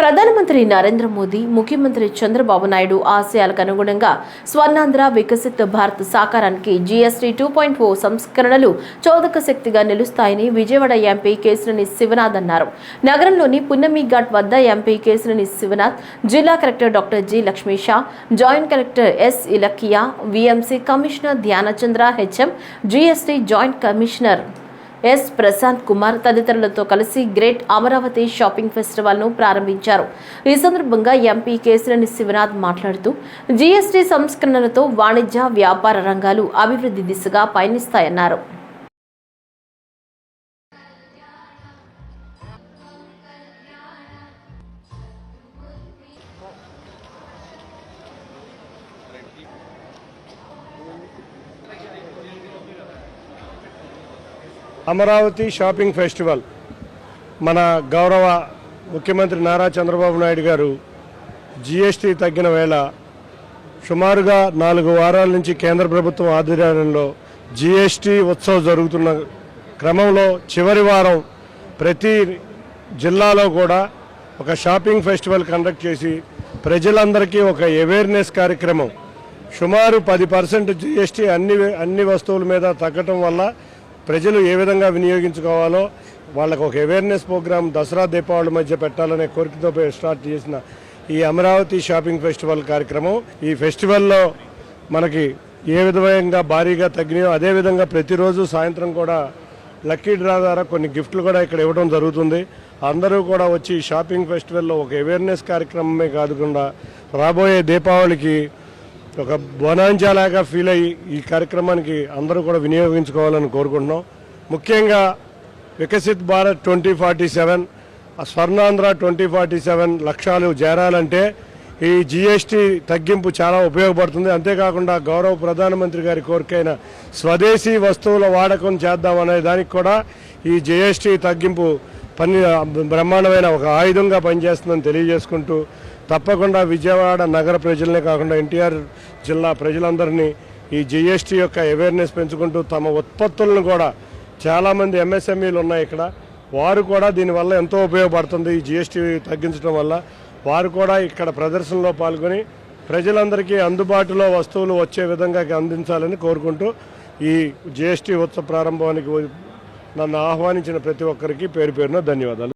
ప్రధానమంత్రి నరేంద్ర మోదీ, ముఖ్యమంత్రి చంద్రబాబు నాయుడు ఆశయాలకు అనుగుణంగా స్వర్ణాంధ్ర వికసిత భారత్ సాకారానికి జీఎస్టీ 2.0 సంస్కరణలు చోదక శక్తిగా నిలుస్తాయని విజయవాడ ఎంపీ కేశినేని శివనాథ్ అన్నారు. నగరంలోని పున్నమి ఘాట్ వద్ద ఎంపీ కేశినేని శివనాథ్, జిల్లా collector doctor G Lakshmisha, joint collector S Ilakiya, VMC commissioner Dhyanachandra H M, GST joint commissioner S Prashant Kumar తదితరులతో కలిసి గ్రేట్ అమరావతి షాపింగ్ ఫెస్టివల్ ను ప్రారంభించారు. ఈ సందర్భంగా ఎంపీ కేశినేని శివనాథ్ మాట్లాడుతూ జీఎస్టీ సంస్కరణలతో వాణిజ్య వ్యాపార రంగాలు అభివృద్ధి దిశగా పయనిస్తాయన్నారు. అమరావతి షాపింగ్ ఫెస్టివల్ మన గౌరవ ముఖ్యమంత్రి నారా చంద్రబాబు నాయుడు గారు జీఎస్టీ తగ్గిన వేళ సుమారుగా 4 వారాల నుంచి కేంద్ర ప్రభుత్వం ఆధ్వర్యంలో జీఎస్టీ ఉత్సవం జరుగుతున్న క్రమంలో చివరి వారం ప్రతి జిల్లాలో కూడా ఒక షాపింగ్ ఫెస్టివల్ కండక్ట్ చేసి ప్రజలందరికీ ఒక అవేర్నెస్ కార్యక్రమం సుమారు 10% జీఎస్టీ అన్ని వస్తువుల మీద తగ్గటం వల్ల ప్రజలు ఏ విధంగా వినియోగించుకోవాలో వాళ్ళకు ఒక అవేర్నెస్ ప్రోగ్రాం దసరా దీపావళి మధ్య పెట్టాలనే కోరికతో స్టార్ట్ చేసిన ఈ అమరావతి షాపింగ్ ఫెస్టివల్ కార్యక్రమం. ఈ ఫెస్టివల్లో మనకి ఏ విధంగా భారీగా తగ్గినాయో అదేవిధంగా ప్రతిరోజు సాయంత్రం కూడా లక్కీ డ్రా ద్వారా కొన్ని గిఫ్ట్లు కూడా ఇక్కడ ఇవ్వడం జరుగుతుంది. అందరూ కూడా వచ్చి షాపింగ్ ఫెస్టివల్లో ఒక అవేర్నెస్ కార్యక్రమమే కాకుండా రాబోయే దీపావళికి ఒక బోనాంచాలాగా ఫీల్ అయ్యి ఈ కార్యక్రమానికి అందరూ కూడా వినియోగించుకోవాలని కోరుకుంటున్నాం. ముఖ్యంగా వికసిత్ భారత్ 2047, స్వర్ణాంధ్ర 2047 లక్ష్యాలు చేరాలంటే ఈ జీఎస్టీ తగ్గింపు చాలా ఉపయోగపడుతుంది. అంతేకాకుండా గౌరవ ప్రధానమంత్రి గారి కోరికైన స్వదేశీ వస్తువుల వాడకం చేద్దామనే దానికి కూడా ఈ జీఎస్టీ తగ్గింపు బ్రహ్మాండమైన ఒక ఆయుధంగా పనిచేస్తుందని తెలియజేసుకుంటూ తప్పకుండా విజయవాడ నగర ప్రజలనే కాకుండా ఎన్టీఆర్ జిల్లా ప్రజలందరినీ ఈ జీఎస్టీ యొక్క అవేర్నెస్ పెంచుకుంటూ తమ ఉత్పత్తులను కూడా చాలామంది ఎంఎస్ఎంఈలు ఉన్నాయి ఇక్కడ, వారు కూడా దీనివల్ల ఎంతో ఉపయోగపడుతుంది. ఈ జీఎస్టీ తగ్గించడం వల్ల వారు కూడా ఇక్కడ ప్రదర్శనలో పాల్గొని ప్రజలందరికీ అందుబాటులో వస్తువులు వచ్చే విధంగా అందించాలని కోరుకుంటూ ఈ జీఎస్టీ ఉత్సవ ప్రారంభానికి నన్ను ఆహ్వానించిన ప్రతి ఒక్కరికి పేరు పేరున ధన్యవాదాలు.